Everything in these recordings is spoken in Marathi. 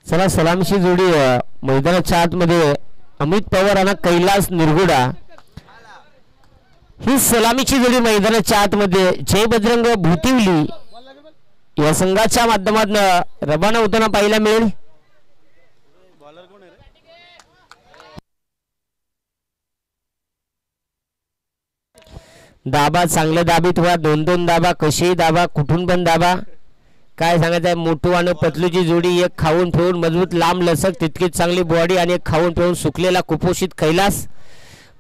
चला सलामीची जोडी मैदानाच्या आतमध्ये अमित पवार आणि कैलास निरगुडा ही सलामीची जोडी मैदानाच्या आतमध्ये जय बजरंग भुतिवली या संघाच्या माध्यमातून रवाना होताना पाहायला मिळेल. दाबा चांगले दाबीत व्हा, 2-2 दाबा, कशीही दाबा, कुठून पण दाबा. काय सांगायचं, मोठू आणि पतलूची जोडी, एक खाऊन पिऊन मजबूत लांब लचक तितकीच चांगली बॉडी आणि एक खाऊन पिऊन सुकलेला कुपोषित कैलास.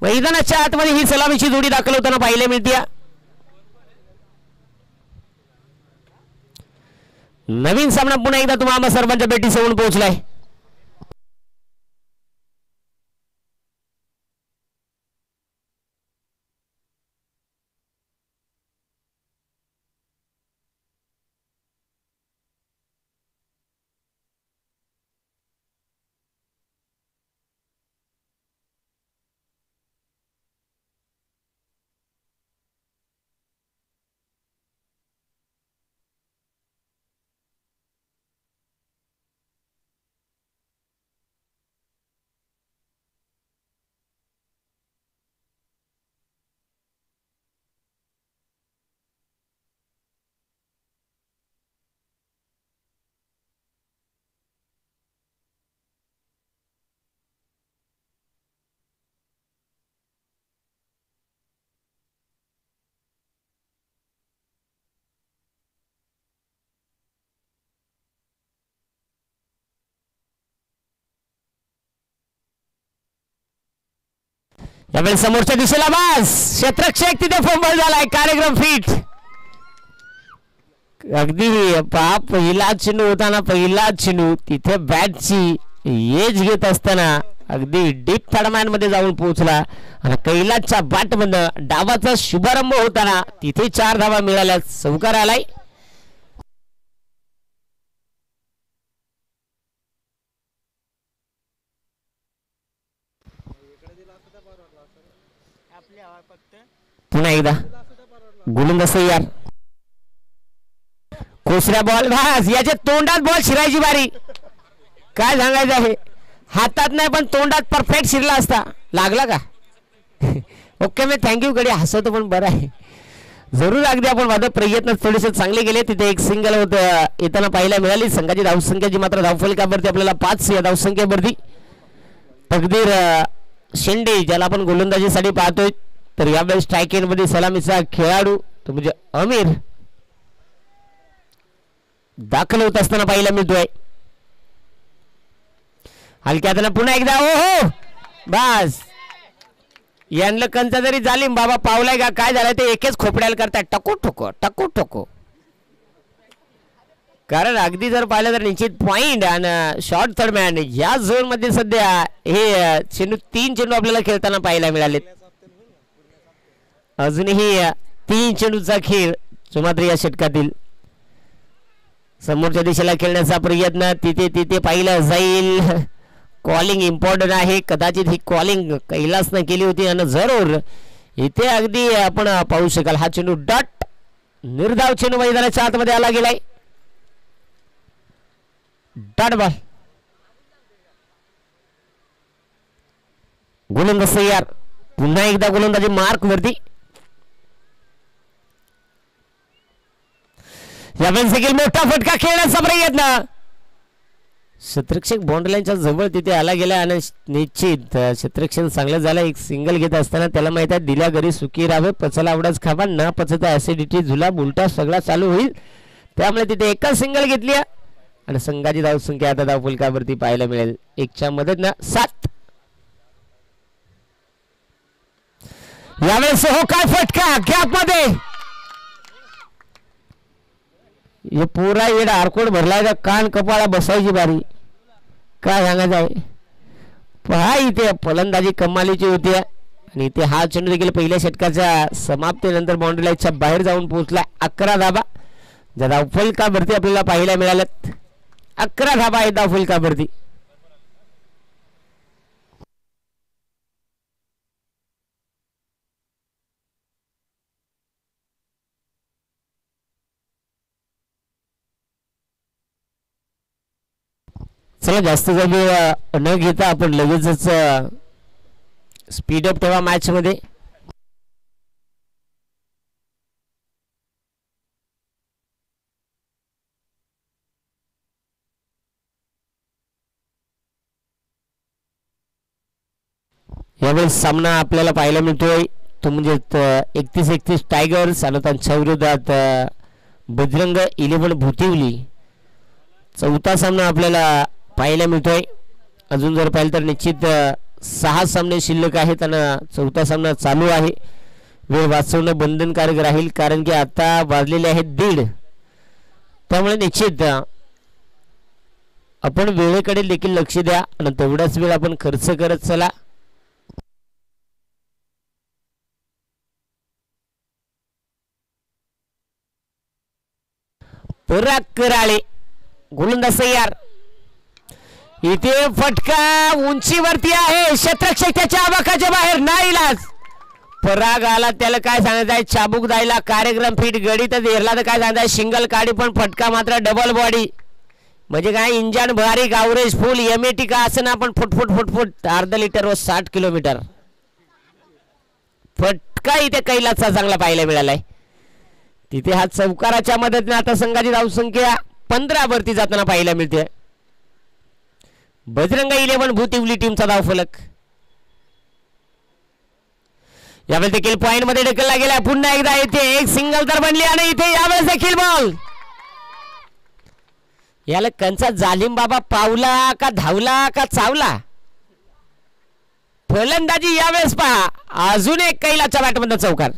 मैदानाच्या आतमध्ये ही सलामीची जोडी दाखल होताना पाहायला मिळते. नवीन सामना पुन्हा एकदा तुम्हाला सर्वांच्या भेटी समोर पोहोचलाय. यावेळी समोरच्या दिशेला बास, क्षेत्रक्षक तिथे फंबल झालाय. कार्यक्रम फिट. अगदी पहिला चेंडू होताना पहिला चेंडू तिथे बॅटची एज घेत असताना अगदी डीप थर्डमॅन मध्ये जाऊन पोहोचला आणि कैलासच्या बॅट मधून डावाचा शुभारंभ होताना तिथे 4 धावा मिळाल्या. चौकार आलाय. पुन्हा एकदा गोलंदाज यार कोसऱ्या बॉल भास, याच्या तोंडात बॉल शिरायची बारी. काय सांगायचं आहे, हातात नाही पण तोंडात परफेक्ट शिरला असता. लागला का? ओके मी थँक्यू. कडे हसवतो पण बरं आहे. जरूर अगदी आपण माझा प्रयत्न थोडेसे चांगले गेले. तिथे एक सिंगल होत येताना पाहायला मिळाली. संघाची धावसंख्याची मात्र धावफलकावरती आपल्याला 5 या धावसंख्येवरती तकदीर शेंडे ज्याला आपण गोलंदाजीसाठी पाहतोय. तर यावेळी स्ट्राईक एंड मध्ये सलामीचा खेळाडू तो म्हणजे अमीर दाखल होत असताना पाहायला मिळतोय. हलक्या हाताने पुन्हा एकदा हो बस. यांना कंचा जरी जालीम बाबा पावलाय का काय झालं ते एकच खोपड्याला करताय. टको ठोको टको ठोको. कारण अगदी जर पाहिलं तर निश्चित पॉइंट आणि शॉर्ट थर्ड मॅन या झोन मध्ये सध्या हे चेंडू 3 चेंडू आपल्याला खेळताना पाहायला मिळालेत. अजूनही 3 चेंडूचा खेळ सुमात्र या षटकातील. समोरच्या दिशेला खेळण्याचा प्रयत्न तिथे पाहिलं जाईल. कॉलिंग इम्पॉर्टंट आहे. कदाचित ही कॉलिंग कैलासने केली होती आणि जरूर इथे अगदी आपण पाहू शकाल हा चेंडू डट निर्धाव चेंडू मैदानाच्या आतमध्ये आला गेलाय. डट बॉल. गोलंदाज यार पुन्हा एकदा गोलंदाजी मार्क वरती. यावेळेस देखील मोठा फटका खेळण्याचा प्रयत्न. क्षेत्ररक्षक बॉन्डलाईनच्या जवळ तिथे आला गेला आणि निश्चित क्षेत्ररक्षण चांगलं झालं. एक सिंगल घेत असताना त्याला माहित आहे दिल्या घरी सुखी राहावे, पचला आवडाच खावा, न पचता ऍसिडिटी जुलाब उलटा सगळा चालू होईल. त्यामुळे तिथे एकच सिंगल घेतली आणि संघाची धावसंख्या आता धावफलकावरती पाहायला मिळेल 1च्या मदत ना 7. यावेळेस हो काय फटका गॅप मध्ये. हे पुरा येडा आरकोड भरलाय का कान कपाळा बसायची बारी. काय सांगायचं आहे पहा. इथे फलंदाजी कमालीची होती आणि इथे हा चेंडू देखील पहिल्या षटकाच्या समाप्तीनंतर बाउंड्री लाईनच्या बाहेर जाऊन पोहोचला. 11 धाबा ज्या धावफलकावरती आपल्याला पाहायला मिळाल्यात. 11 धाबा आहेत धावफलकावरती. चला जास्त वेळ न घेता आपण लगेचच स्पीडअप ठेवा मॅच मध्ये. यावेळेस सामना आपल्याला पाहायला मिळतोय तो म्हणजे 31-31 टायगर्स आणि त्यांच्या विरोधात बजरंग 11 भुतिवली. चौथा सामना आपल्याला पाहायला मिळतोय. अजून जर पाहिलं तर निश्चित 6 सामने शिल्लक आहेत आणि चौथा सामना चालू आहे. वेळ वाचवणं बंधनकारक राहील कारण की आता वाजलेले आहेत 1:30. त्यामुळे निश्चित आपण वेळेकडे देखील लक्ष द्या आणि तेवढाच वेळ आपण खर्च करत चला. पराग कराळे गोलंदाज तयार. इथे फटका उंचीवरती आहे. क्षेत्ररक्षक त्याच्या आवाकाच्या बाहेर नाईलाज. पराग आला त्याला काय सांगायचं आहे. चाबूक द्यायला कार्यक्रम फिट गडी तर हेरला तर काय सांगताय सिंगल काढी पण फटका मात्र डबल बॉडी म्हणजे काय इंजन भारी गावरेज फुल एमएटी का असं ना आपण फुटफुट फुटफुट अर्धा लिटर व 60 किलोमीटर फटका इथे कैलासचा चांगला पाहायला मिळालाय. तिथे हा चौकाराच्या मदतीने आता संघाची धावसंख्या 15 वरती जाताना पाहायला मिळते. बजरंग 11 भुतिवली टीमचा धावफलक. यावेळेस देखील पॉइंट मध्ये ढकलला गेला. पुन्हा एकदा इथे एक सिंगल तर बनली आणि इथे यावेळेस देखील बॉल. याला कंचा जालिम बाबा पावला का धावला का चावला. फलंदाजी यावेळेस पहा अजून एक कैलाच्या बॅटमधून चौकार.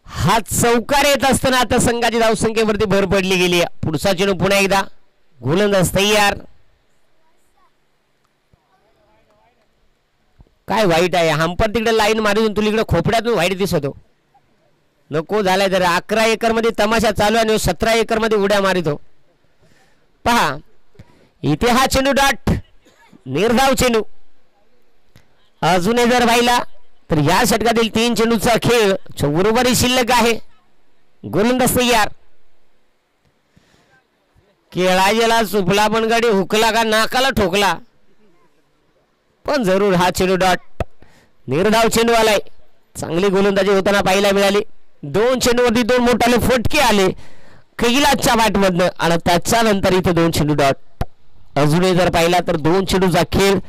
हा चौकार येत असताना आता संघाची धावसंख्येवरती भर पडली गेली. पुढचा चेंडू पुन्हा एकदा गोलंदाज तयार. काय वाईट आहे हंपर तिकडे लाईन मारून तुला इकडे खोपड्यातून वाईट दिसतो. नको झालाय तर 11 एकर मध्ये तमाशा चालू आणि 17 एकर मध्ये उड्या मारितो. पहा इथे हा चेंडू डॉट निर्धाव चेंडू. अजूनही जर पाहिला तर या षटकातील 3 चेंडूचा खेळ बरोबरी शिल्लक आहे. गोलंदाज तयार. केळाजेला चुपला पण गाडी हुकला का नाकाला ठोकला पण जरूर हा चेंडू डॉट निर्धाव चेंडू आलाय. चांगली गोलंदाजी होताना पाहायला मिळाली. 2 चेंडूवरती 2 मोठाले फटके आले कैलासच्या बॅटमधनं आणि त्याच्यानंतर इथे 2 चेंडू डॉट. अजूनही जर पाहिला तर 2 चेंडूचा खेळ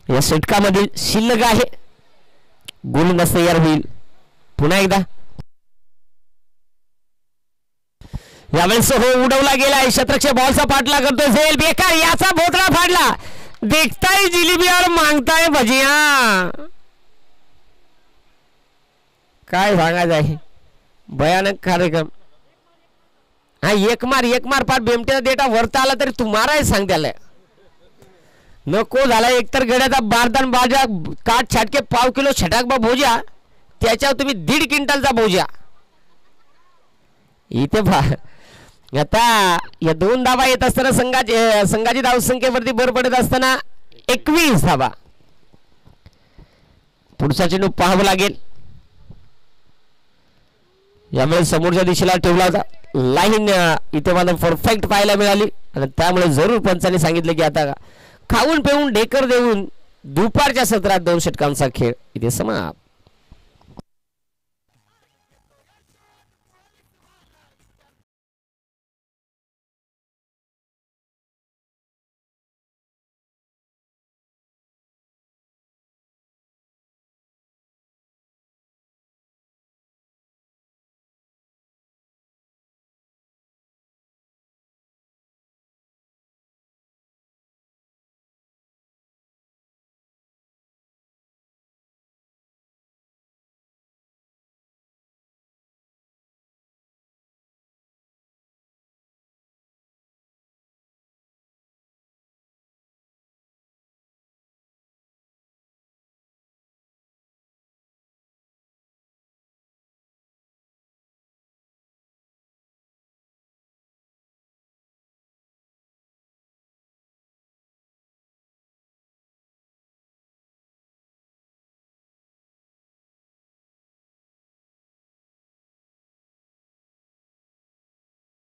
या षटकामध्ये शिल्लक आहे. गोलंदाज तयार होईल पुन्हा एकदा. यावेळेस हो उडवला गेलाय. क्षेत्ररक्षक बॉलचा पाठला करतो. झेल बेकार याचा भोतरा फाडला. देखताय जिलेबी और मागताय भजिया. काय सांगायचं आहे भयानक कार्यक्रम. हा एक मार पार बेमट्याचा डेटा वरता आला तरी तू माराय सांग त्याला. नको झाला एकतर गड्याचा बारदान बाजा काट छाटके 1/2 किलो छटाक बा भोजा त्याच्यावर तुम्ही 1.5 क्विंटलचा भोजा. इथे आता या 2 धावा येत असताना संघाची धावसंख्येवरती भर पडत असताना 21 धावा. पुढचा चेंडू पाहावं लागेल. यामुळे समोरच्या दिशेला ठेवला होता लाईन इथे मला परफेक्ट पाहायला मिळाली आणि त्यामुळे जरूर पंचांनी सांगितलं की आता खाऊन पिऊन ढेकर देऊन दुपारच्या सत्रात 2 षटकांचा खेळ इथे समाप्त.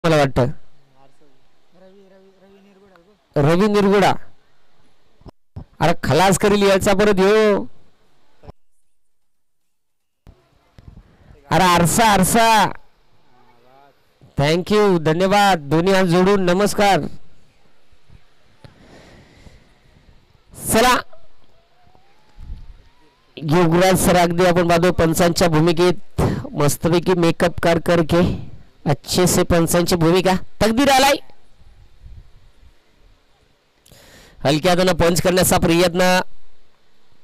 मला वाटतं रवी निरगुडा. अरे खलास करील यायचा परत येऊ. अरे आरसा आरसा. थँक्यू धन्यवाद. दोन्ही हात जोडून नमस्कार. चला योगराज सर अगदी आपण पाहतो पंचांच्या भूमिकेत मस्तपैकी मेकअप कर करके अच्छे से पंचांची भूमिका. तकदीर आलाय हलक्या हातानं पंच करण्याचा प्रयत्न.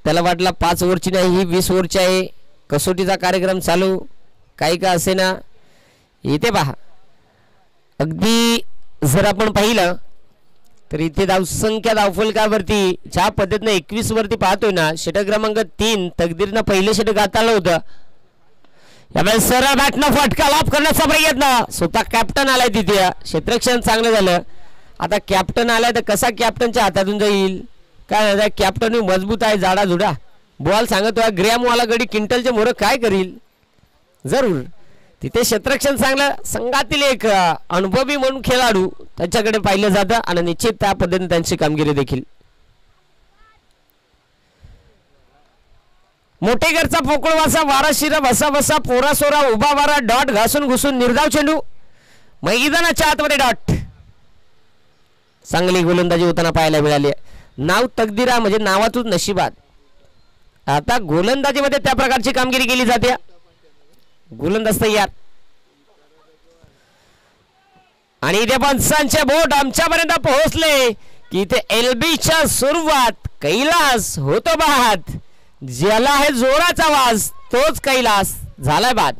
त्याला वाटला 5 ओव्हरची नाही ही 20 ओव्हरची आहे. कसोटीचा कार्यक्रम चालू काही का असे ना. इथे पहा अगदी जर आपण पाहिलं तर इथे धावसंख्या धावफलकावरती ज्या पद्धतीनं 21 वरती पाहतोय ना. षटक क्रमांक 3 तकदीरनं पहिलं षटक हाताळलं होतं. यावेळेस सरळ बॅटनं फटका लाभ करण्याचा प्रयत्न. स्वतः कॅप्टन आलाय तिथे. क्षेत्ररक्षण चांगलं झालं. आता कॅप्टन आलाय तर कसा कॅप्टनच्या हातातून जाईल काय. कॅप्टन मजबूत आहे जाडा जुडा. बॉल सांगतोय ग्रॅम वाला गडी क्विंटलचे मोर काय करील. जरूर तिथे क्षेत्ररक्षण चांगलं. संघातील एक अनुभवी म्हणून खेळाडू त्यांच्याकडे पाहिलं जातं आणि निश्चित त्या पद्धतीने त्यांची कामगिरी देखील. मोठेगरचा पोकळ वासा वारा शिरा बसा बसा पोरा सोरा उभा वारा डॉट घासून घुसून निर्धाव चेंडू मैदानाच्या आतमध्ये डॉट. चांगली गोलंदाजी होताना पाहायला मिळाली. नाव तकदीरा म्हणजे नावातून नशिबात. आता गोलंदाजीमध्ये त्या प्रकारची कामगिरी केली जाते. गोलंदाज तयार आणि इथे पंचांचे बोट आमच्यापर्यंत पोहोचले की इथे एलबीच्या सुरुवात कैलास होतो बाद. ज्याला आहे जोराचा वास तोच कैलास झालाय बाद.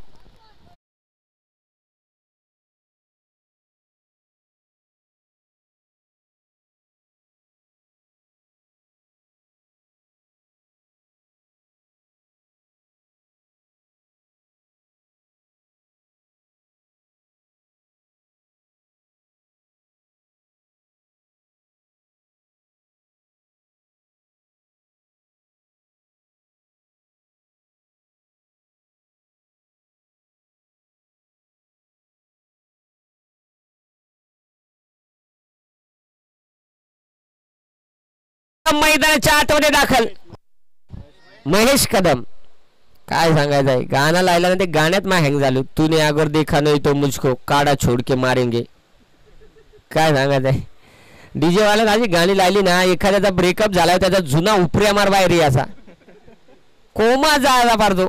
मैदानाच्या आतमध्ये दाखल महेश कदम. काय सांगायचं आहे गाणं लायला ना ते गाण्यात मा हँग झालो. तूने अगर देखा नाही तो मुझको काढा छोड के मारेंगे. काय सांगायचं आहे डीजे वाला माझी गाणी लायली ना. एखाद्याचा ब्रेकअप झाला त्याचा जुना उपऱ्या मार बाहेर याचा कोमा जायला पारतो.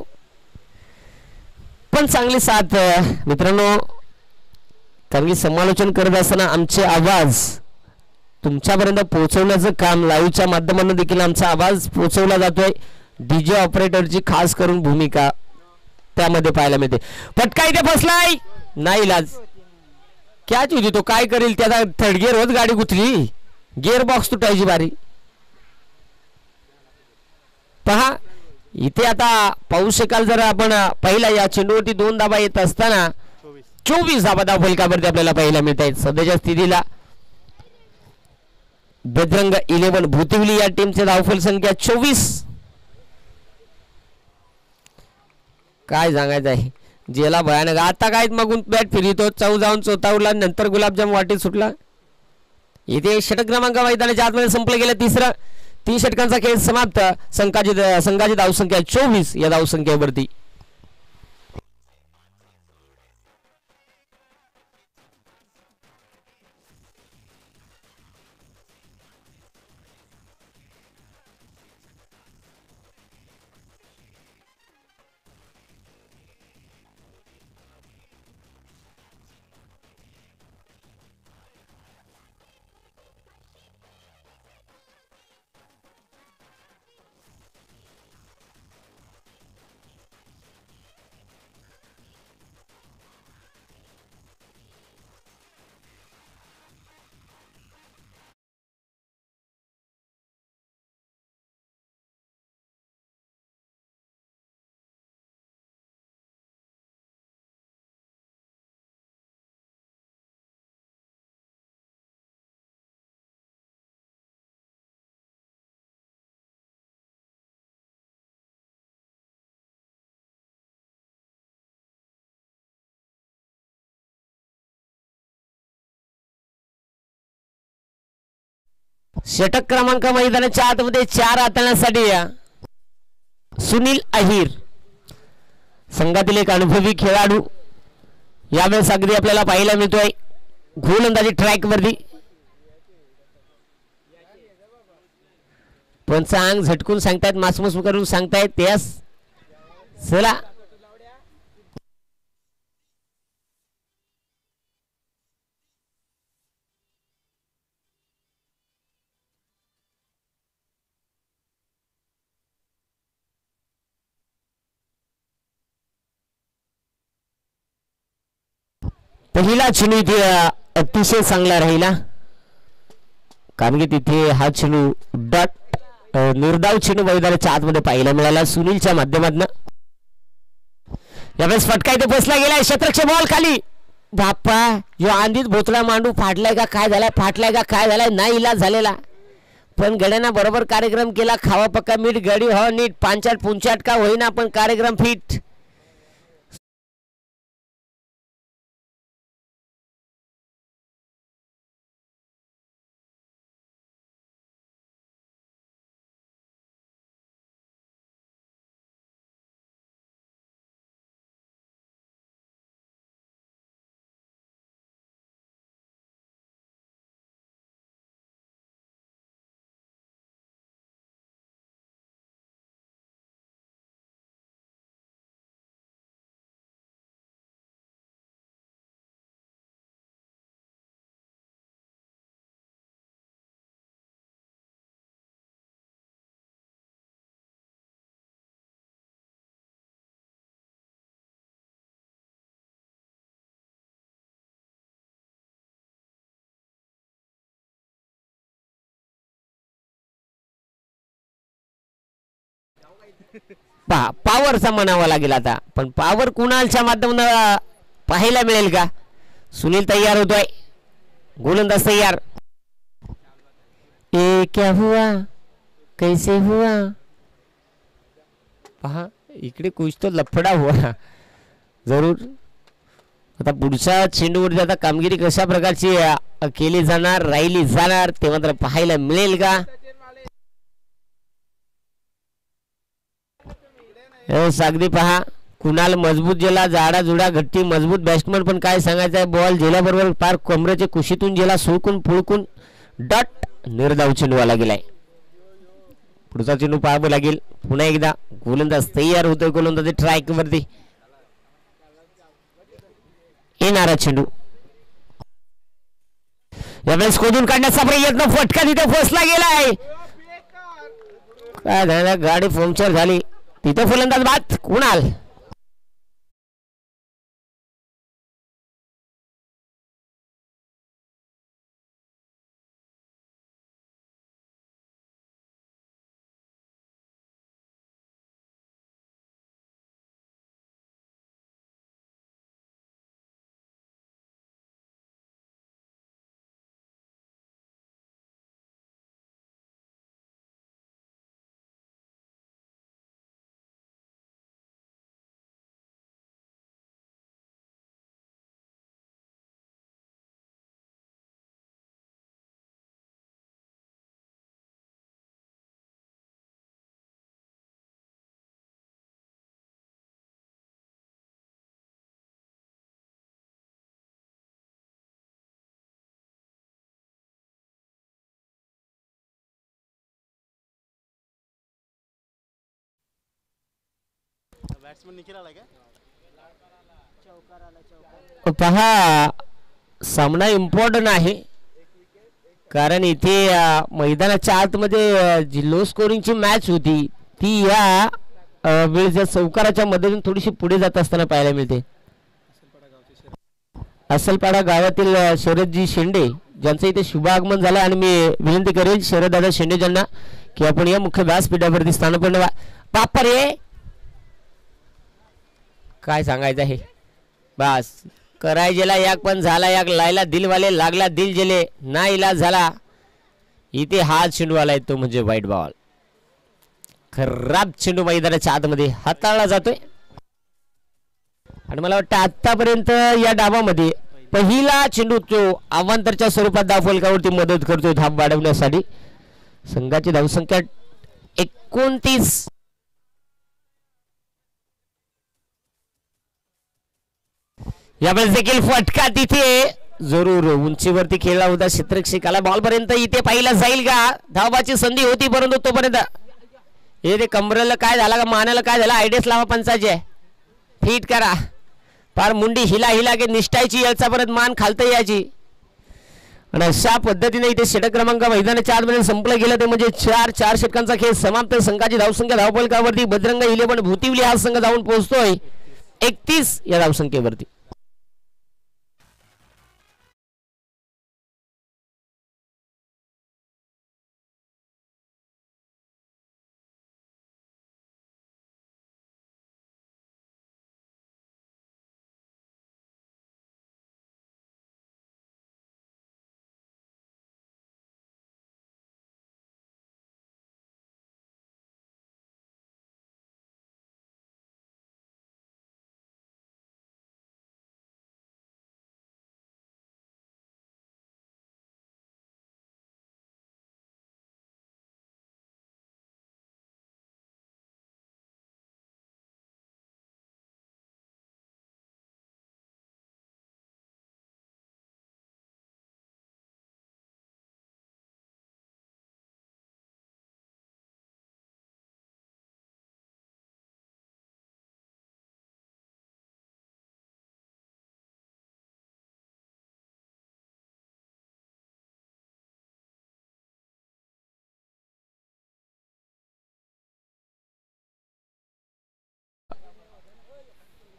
पण चांगली साथ मित्रांनो. चांगली समालोचन करत असताना आमचे आवाज तुमच्यापर्यंत पोहोचवण्याचं काम लाईव्हच्या माध्यमातून देखील आमचा आवाज पोहोचवला जातोय. डीजे ऑपरेटरची खास करून भूमिका त्यामध्ये पाहायला मिळते. पटका इथे फसलाय नाही लाज क्या होती तो काय करेल. त्याचा थर्ड गिअर होत गाडी गुतली. गिअर बॉक्स तुटायची बारी. पहा इथे आता पाहू शकाल जर आपण पहिला या चेंडूवरती 2 धाबा येत असताना 24 धाबा धावफलकावरती आपल्याला पाहायला मिळत आहेत. सध्याच्या स्थितीला बजरंग 11 भूतिवली या टीमचे धावफल संख्या 24. काय सांगायचं आहे जेला भयानक. आता काय मागून बॅट फिरतो चौ जाऊन चौथावला नंतर गुलाबजाम वाटेत सुटला. इथे षटक क्रमांक मैदानाच्या आतमध्ये संपलं गेलं. तिसरा 3 षटकांचा खेळ समाप्त. संघाची धावसंख्या 24 या धावसंख्येवरती. षटक क्रमांक मैदानाच्या आतमध्ये 4 हाताळण्यासाठी सुनील अहिर संघातील एक अनुभवी खेळाडू यावेळेस अगदी आपल्याला पाहायला मिळतोय गोलंदाजी ट्रॅक वरती. पंच अंग झटकून सांगतायत मासमूस करून सांगतायत त्यास चला पहिला चेंडू इथे अतिशय चांगला राहिला कामगिरी तिथे हा चेंडू डॉट निर्धाव चेंडू मैदानाच्या आतमध्ये पाहायला मिळाला सुनीलच्या माध्यमातून. यावेळेस फटका इथे बसला गेलाय क्षेत्ररक्षक बॉल खाली बाप्पा जो आंधीत भोतळा मांडू फाटलाय का काय झालाय फाटलाय का काय झालाय नाही इलाज झालेला पण गड्यांना बरोबर कार्यक्रम केला खावा पक्का मीठ गडी हो नीट पांचाट पुंचाट का होईना पण कार्यक्रम फिट. पॉवरचा म्हणावा लागेल आता पण पॉवर कुणालच्या माध्यमातून पाहायला मिळेल का. सुनील तयार होतोय गोलंदाज तयार. ए क्या हुआ कैसे हुआ पहा इकडे कुछ तो लफडा हुआ जरूर. आता पुढच्या चेंडूवरती आता कामगिरी कशा प्रकारची केली जाणार राहिली जाणार ते मात्र पाहायला मिळेल का. सागदी पहा कुणाल मजबूत जेला जाडा जुडा घट्टी मजबूत बॅट्समन पण काय सांगायचं आहे बॉल जेल्याबरोबर पार कमरेच्या कुशीतून जेला सुळकून फुळकून डॉट निर्धाव चेंडू आला गेलाय. पुढचा चेंडू पाहावं लागेल पुन्हा एकदा गोलंदाज तयार होतोय गोलंदाज ट्रॅक वरती येणारा चेंडू यावेळेस खोदून काढण्याचा प्रयत्न फटका तिथे फसला गेलाय काय झालं गाडी पंक्चर झाली तिथे फलंदाज बाद कुणाल. पहा सामना इम्पॉर्टंट आहे कारण इथे मैदानाच्या आतमध्ये जी लो स्कोरिंगची मॅच होती ती या वेळेच्या चौकाराच्या मधून थोडीशी पुढे जात असताना पाहायला मिळते. असलपाडा गावातील शरदजी शेंडे ज्यांचं इथे शुभ आगमन झालं आणि मी विनंती करेल शरददादा शेंडे यांना की आपण या मुख्य व्यासपीठावरती स्थानपन्न व्हा. पापर ये काय सांगायचं आहे बस करायजेला याक पण झाला याक लायला दिलवाले लागला दिल जेले ना इलाज झाला इथे हात चेंडू आलाय तो म्हणजे वाईट बॉल खराब चेंडू मैदानाच्या आतमध्ये हाताळला जातोय आणि मला वाटतं आतापर्यंत या डावामध्ये पहिला चेंडू तो अवांतरच्या स्वरूपात धावफलकावरती मदत करतोय धाव वाढवण्यासाठी. संघाची धावसंख्या 29. यावेळेस देखील फटका तिथे जरूर उंचीवरती खेळला होता क्षेत्ररक्षकाला. बॉल पर्यंत इथे पाहिला जाईल का. धावाची संधी होती परंतु तोपर्यंत हे ते कमरेला काय झाला का मानाला काय झाला. आयडियास लावा पंचाची आहे. फिट करा फार मुंडी हिला हिला की निष्ठायची याचा परत मान खालता यायची. आणि अशा पद्धतीने इथे षटक क्रमांक मैदानाच्या आतमध्ये संपलं गेलं ते म्हणजे 4 षटकांचा खेळ समाप्त. संघाची धावसंख्या धावफलकावरती बजरंग इलेव्हन भूतिवली हा संघ जाऊन पोहोचतोय 31 या धावसंख्येवरती.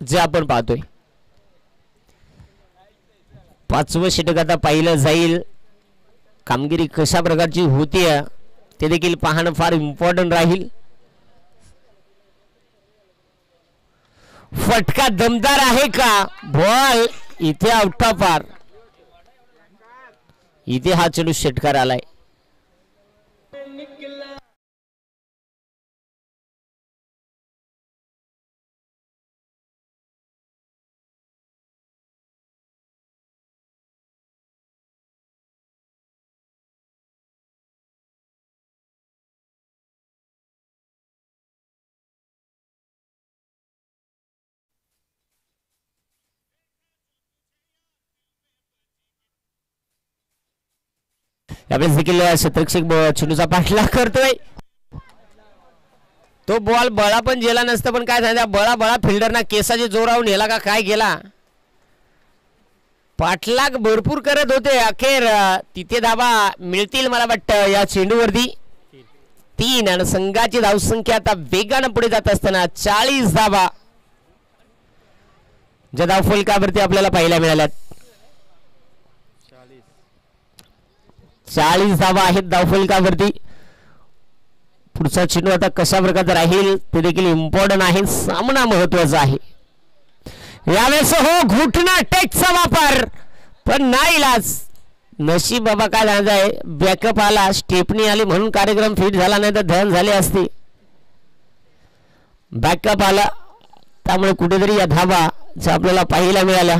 जे आपण पाहतोय 5वं षटक आता पाहिलं जाईल. कामगिरी कशा प्रकारची होतीये ते देखील पाहणं फार इम्पॉर्टंट राहील. फटका दमदार आहे का. बॉल इथे आउट ऑफ पार. इथे हा चेंडू षटकार आलाय. यावेळेस देखील क्षेत्ररक्षक चेंडूचा पाठलाग करतोय. तो बॉल बळा पण गेला नसतं पण काय झालं बळा फिल्डरना केसाचे जोरावून नेला का काय गेला. पाठलाग भरपूर करत होते. अखेर तिथे धावा मिळतील मला वाटतं या चेंडूवरती 3. आणि संघाची धावसंख्या आता वेगानं पुढे जात असताना 40 धावा ज्या धावफलकावरती आपल्याला पाहायला मिळाल्यात. 40 धावा आहेत धावफलकावरती. पुढचा चेंडू आता कशा प्रकारचा राहील ते देखील इम्पॉर्टंट आहे. सामना महत्वाचा आहे यावेळेस. हो घुटना टेकचा वापर पण नाही इलाज. नशीब बाबा काय झालं आहे. बॅकअप आला स्टेपनी आली म्हणून कार्यक्रम फिट झाला नाही तर धन झाले असते. बॅकअप आला त्यामुळे कुठेतरी या धावा ज्या आपल्याला पाहायला मिळाल्या.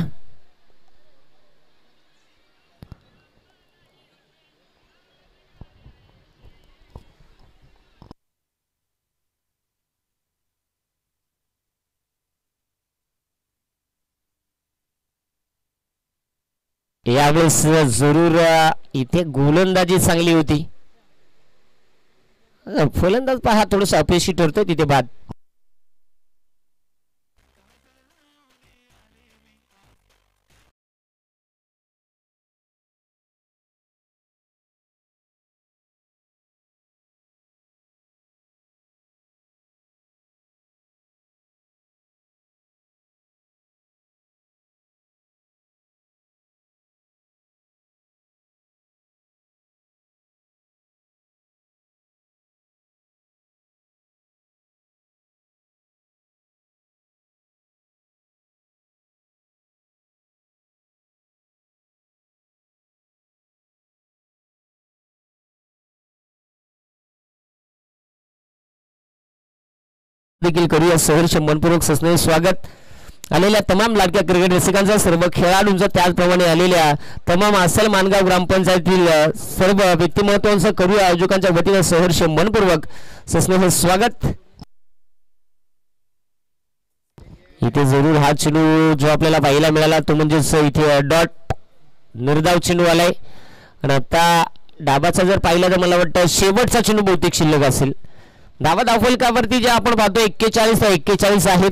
यावेळेस जरूर इथे गोलंदाजी चांगली होती. फलंदाज पहा थोडस अपयशी ठरतोय तिथे बाद. देखील करूया सहर्ष मनपूर्वक सस्ने स्वागत. आलेल्या तमाम लाडक्या क्रिकेट रसिकांचा, सर्व खेळाडूंचा, त्याचप्रमाणे आलेल्या तमाम असल मानगाव ग्रामपंचायतीतील सर्व व्यक्तिमत्वांचं करू आयोजकांच्या वतीनं सहर्ष मनपूर्वक सस्नेह स्वागत. इथे जरूर हा चेंडू जो आपल्याला पाहायला मिळाला तो म्हणजेच इथे डॉट निर्धाव चेंडू आलाय. आणि आता डाबाचा जर पाहिला तर मला वाटतं शेवटचा चेंडू बहुतेक शिल्लक असेल. धावा धावफलकावरती जे आपण पाहतो 41 आहेत.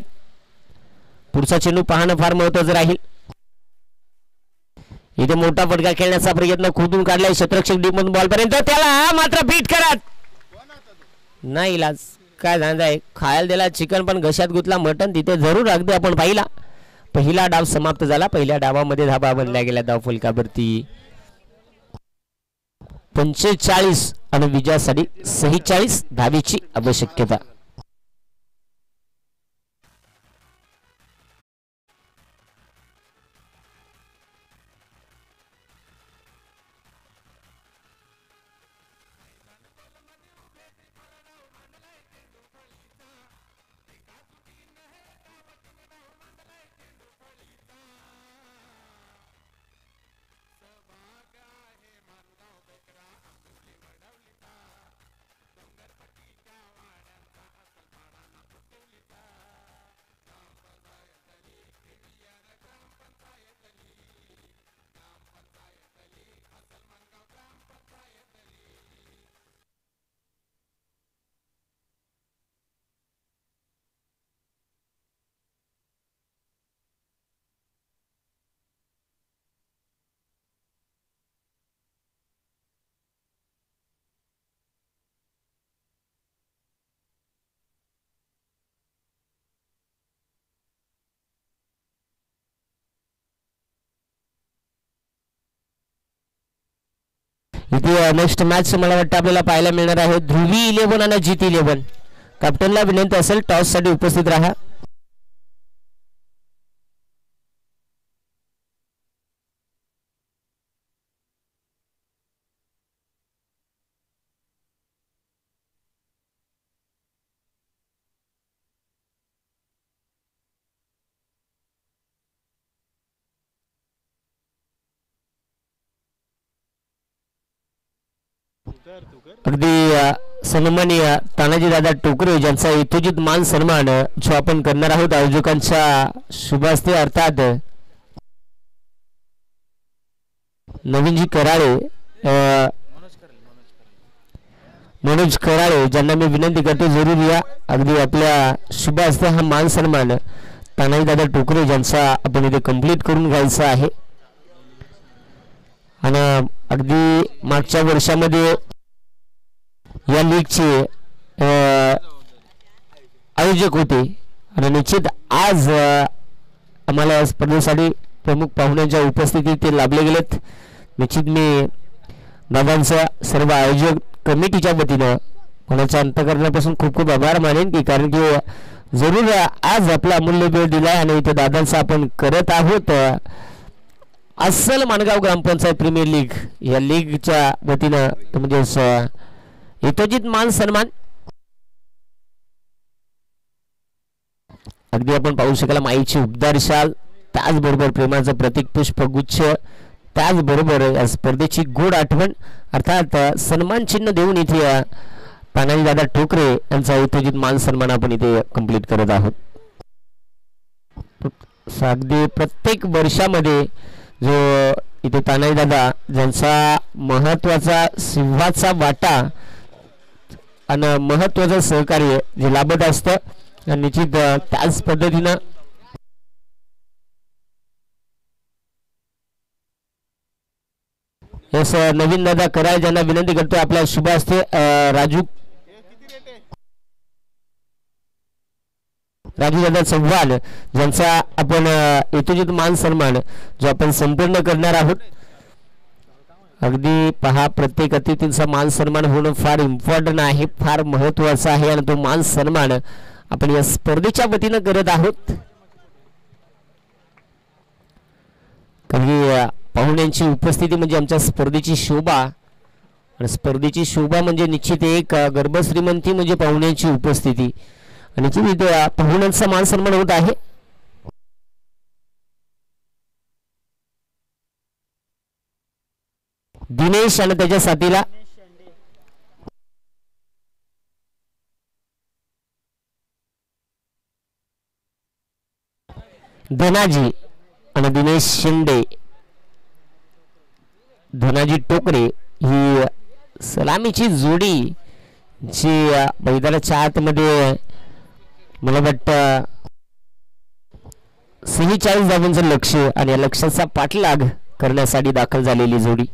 पुढचा चेंडू पाहणं फार महत्वाचं राहील. इथे मोठा फटका खेळण्याचा प्रयत्न खोदून काढलाय क्षेत्ररक्षक डीपमधून बॉल पर्यंत, त्याला मात्र बीट करत नाही इलाज. काय झालं आहे, खायला दिला चिकन पण घशात गुतला मटन. तिथे जरूर अगदी आपण पाहिला. पहिला डाव समाप्त झाला. पहिल्या डावामध्ये धाबा बनल्या गेल्या धावफलकावरती 45 आणि विजयासाठी 46 धावेची आवश्यकता. इथे नेक्स्ट मॅच मला वाटतं आपल्याला पाहायला मिळणार आहे ध्रुवी 11 आणि जीत 11. कॅप्टनला विनंती असेल टॉस साठी उपस्थित राहा. अगदी सन्माननीय तानाजी दादा टोकरे ज्यांचा यथोचित मान सन्मान जो आपण करणार आहोत आयोजकांच्या शुभ हस्ते, अर्थात नवीनजी कराळे, मनोज कराळे ज्यांना मी विनंती करतो जरूर या. अगदी आपल्या शुभ हस्ते हा मान सन्मान तानाजी दादा टोकरे ज्यांचा आपण इथे कंप्लीट करून घ्यायचा आहे. आणि अगदी मागच्या वर्षामध्ये या लीगचे आयोजक होते आणि निश्चित आज आम्हाला या स्पर्धेसाठी प्रमुख पाहुण्यांच्या उपस्थितीत ते लाभले गेलेत. निश्चित मी दादांचा सर्व आयोजक कमिटीच्या वतीनं कोणाच्या अंतकरणापासून खूप खूप आभार मानेन की कारण की जरूर आज आपला अमूल्य वेळ दिलाय आणि इथे दादांचा आपण करत आहोत अस्सल मानगाव ग्रामपंचायत प्रीमियर लीग या लीगच्या वतीनं म्हणजेच यथोचित मान सन्मान. अगदी आपण पाहू शकाल माईची उबदार शाल, त्याचबरोबर प्रेमाचं प्रतीक पुष्पगुच्छ, त्याचबरोबर या स्पर्धेची गोड आठवण अर्थात सन्मान चिन्ह देऊन इथे तानाजी दादा ठोकरे यांचा यथोचित मान सन्मान आपण इथे कंप्लीट करत आहोत. अगदी प्रत्येक वर्षामध्ये जो इथे तानाजी दादा ज्यांचा महत्वाचा सिंहाचा वाटा आणि महत्वाचं सहकार्य जे लाभत असतं निश्चित त्याच पद्धतीनं नवीन दादा कराय ज्यांना विनंती करतो आपल्या शुभ हस्ते राजू दादा चव्हाण ज्यांचा आपण यथोचित मान सन्मान जो आपण संपूर्ण करणार आहोत. अगदी पहा प्रत्येक अतिथींचा मान सन्मान होणं फार इम्पॉर्टंट आहे, फार महत्वाचं आहे आणि तो मान सन्मान आपण या स्पर्धेच्या वतीनं करत आहोत. काही पाहुण्यांची उपस्थिती म्हणजे आमच्या स्पर्धेची शोभा आणि स्पर्धेची शोभा म्हणजे निश्चित एक गर्भश्रीमंती म्हणजे पाहुण्यांची उपस्थिती आणि निश्चित पाहुण्यांचा मान सन्मान होत आहे. दिनेश आणि त्याच्या साथीला धनाजी आणि दिनेश शिंदे, धनाजी टोकरे ही सलामीची जोडी जी मैदानाच्या आतमध्ये मला वाटतं 46 धावांचं लक्ष आणि या लक्ष्याचा पाठलाग करण्यासाठी दाखल झालेली जोडी.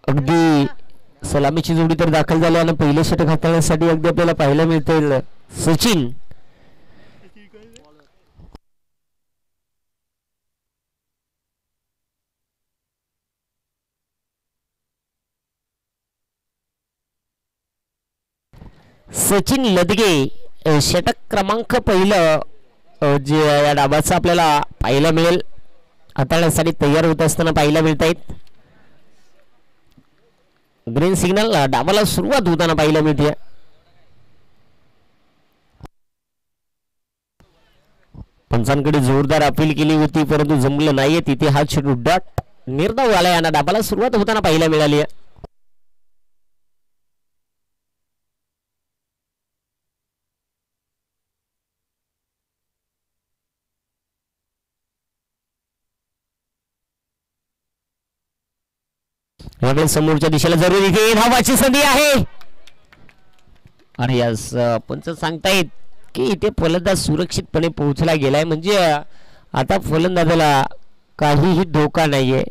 अगदी सलामीची जोडी तर दाखल झाली आणि पहिले षटक हाताळण्यासाठी अगदी आपल्याला पाहायला मिळतील सचिन. सचिन लदगे षटक क्रमांक पहिलं जे या डाबाचं आपल्याला पाहायला मिळेल हाताळण्यासाठी तयार होत असताना पाहायला मिळत आहेत. ग्रीन सिग्नल डाबाला सुरुवात होताना पाहायला मिळते. पंचांकडे जोरदार अपील केली होती परंतु जमलं नाहीये. तिथे हा चेंडू डॉट निर्धाव आलाय आणि डाबाला सुरुवात होताना पाहायला मिळाली आहे. यावेळी समोरच्या दिशेला जरूर इथे धावाची संधी आहे आणि यास पंच सांगतायत की इथे फलंदाज सुरक्षितपणे पोहोचला गेलाय म्हणजे आता फलंदाजाला काहीही धोका नाहीये.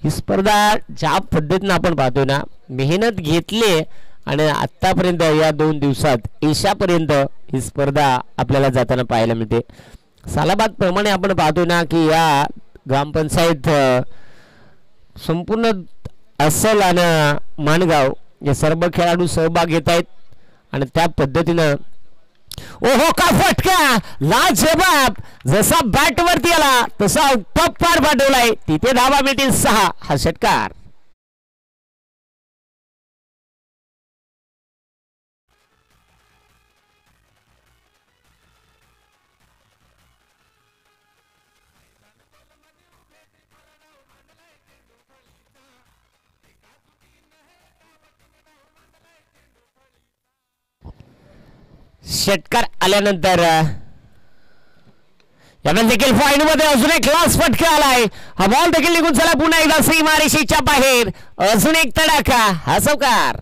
ही स्पर्धा ज्या पद्धतीने आपण पाहतोय ना मेहनत घेतली आणि आतापर्यंत या 2 दिवसात एशापर्यंत ही स्पर्धा आपल्याला जाताना पाहायला मिळते. सालाबाद प्रमाणे आपण पाहतोय ना की या ग्रामपंचायत संपूर्ण असल आणि माणगाव या सर्व खेळाडू सहभाग घेत आहेत आणि त्या पद्धतीनं ओहो का फटका लाजवाब जसा बॅट वरती आला तसा टप्पार पाठवलाय. तिथे धावा मिळतील 6. हा षटकार षटकार आल्यानंतर यावेळी देखील फाईन मध्ये अजून एक क्लास फटका आलाय. हा बॉल देखील निघून चला पुन्हा एकदा सीमारेषेच्या बाहेर अजून एक तडाखा. हा चौकार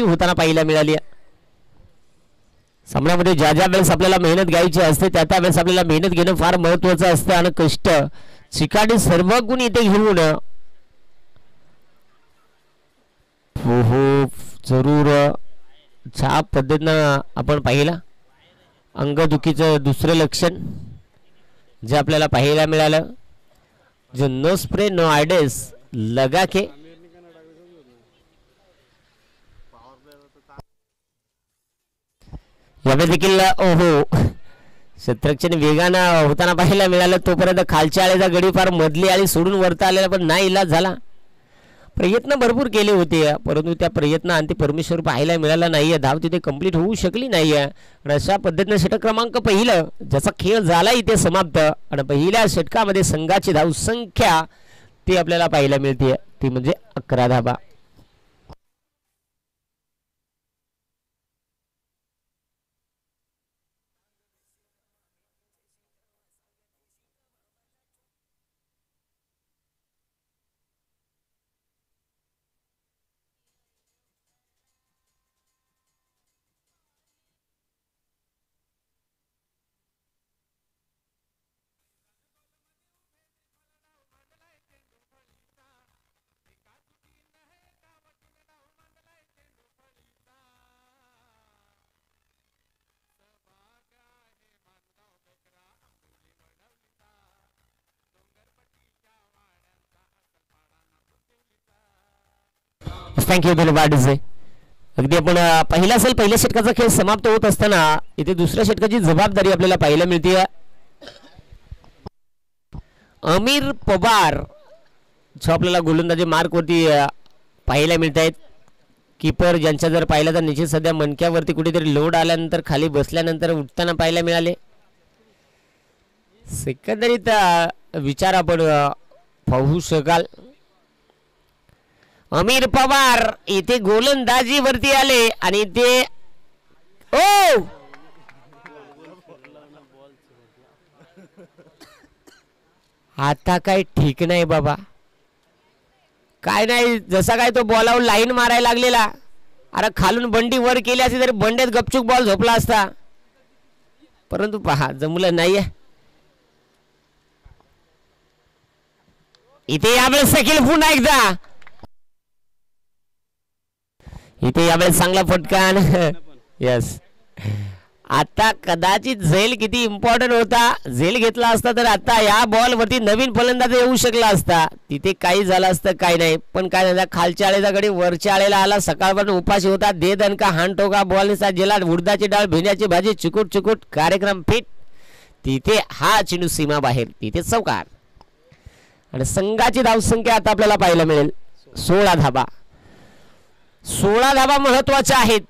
होताना पाहायला मिळाली. सामन्यामध्ये ज्या ज्या वेळेस आपल्याला मेहनत घ्यायची असते त्या त्यावेळेस आपल्याला मेहनत घेणं फार महत्वाचं असतं आणि कष्ट चिकाटी सर्व गुण इथे घेऊन हो जरूर ज्या पद्धतीनं आपण पाहिला अंगदुखीचं दुसरं लक्षण जे आपल्याला पाहायला मिळालं जो नो स्प्रे नो आयडेस लगा के यावेळी देखील ओहो शत्रक्षण वेगानं होताना पाहायला मिळालं. तोपर्यंत खालच्या आळेचा गडी फार मधली आळी सोडून वरता आलेला पण नाही इलाज झाला. प्रयत्न भरपूर केले होते परंतु त्या प्रयत्नांती परमेश्वर पाहायला मिळाला नाहीये. धाव तिथे कंप्लीट होऊ शकली नाहीये. अशा पद्धतीने षटक क्रमांक पहिलं ज्याचा खेळ झाला इथे समाप्त आणि पहिल्या षटकामध्ये संघाची धाव संख्या ती आपल्याला पाहायला मिळते ती म्हणजे 11 धावा. थँक्यू धन्यवाद. अगदी आपण पहिला असेल पहिल्या षटकाचा खेळ समाप्त होत असताना इथे दुसऱ्या षटकाची जबाबदारी आपल्याला पाहायला मिळते. अमीर पवार जो आपल्याला गोलंदाजी मार्कवरती पाहायला मिळत आहेत. कीपर ज्यांच्या जर पाहिलं तर निश्चित सध्या मणक्यावरती कुठेतरी लोड आल्यानंतर खाली बसल्यानंतर उठताना पाहायला मिळाले. एकंदरीत विचार आपण पाहू शकाल. अमीर पवार इथे गोलंदाजीवरती आले आणि ते ओ आता काय ठीक नाही बाबा, काय नाही. जसा काय तो बॉलावर लाईन मारायला लागलेला, अरे खालून बंडी वर केली असती तरी बंडेत गपचूक बॉल झोपला असता, परंतु पहा जमलं नाहीये. इथे यावेळेस सकील पुन्हा एकदा, इथे यावेळेस चांगला फटकान. यस, आता कदाचित झेल किती इम्पॉर्टंट होता, झेल घेतला असता तर आता या बॉल वरती नवीन फलंदाज येऊ शकला असता. तिथे काही झालं असतं काय नाही, पण काय झालं खालच्या आळेचा गडी वरच्या आळेला आला. सकाळपासून उपाशी होता, दे दणका हाण टोका बॉलचा जेला उडदाची डाळ भिण्याची भाजी चिकूट चिकूट कार्यक्रम फिट. तिथे हा चेंडू सीमा बाहेर, तिथे चौकार आणि संघाची धावसंख्या आता आपल्याला पाहायला मिळेल 16 धाबा. 16 धाबा महत्वाच्या आहेत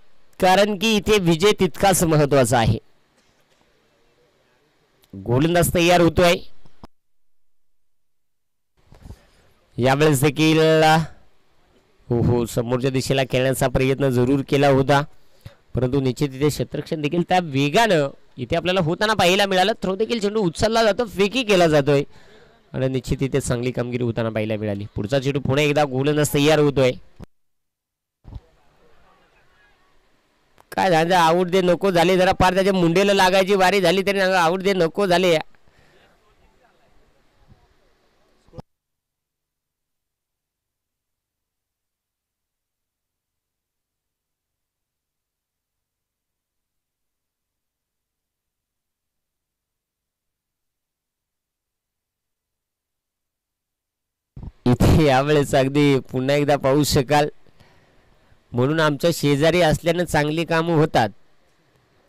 कारण की इथे विजय तितकाच महत्वाचा आहे. गोलंदाज तयार होतोय. यावेळेस देखील हो समोरच्या दिशेला खेळण्याचा प्रयत्न जरूर केला होता, परंतु निश्चित इथे क्षेत्ररक्षण देखील त्या वेगानं इथे आपल्याला होताना पाहायला मिळालं. थ्रो देखील चेंडू उचलला जातो, फेकी केला जातोय आणि निश्चित इथे चांगली कामगिरी होताना पाहायला मिळाली. पुढचा चेंडू पुन्हा एकदा गोलंदाज तयार होतोय. काय झालं, आऊट दे नको झाले, जरा पार त्याच्या मुंडेला लागायची वारी झाली तरी आऊट दे नको झाले. इथे यावेळेस अगदी पुन्हा एकदा पाहू शकाल. म्हणून आमच्या शेजारी असल्यानं चांगली कामं होतात.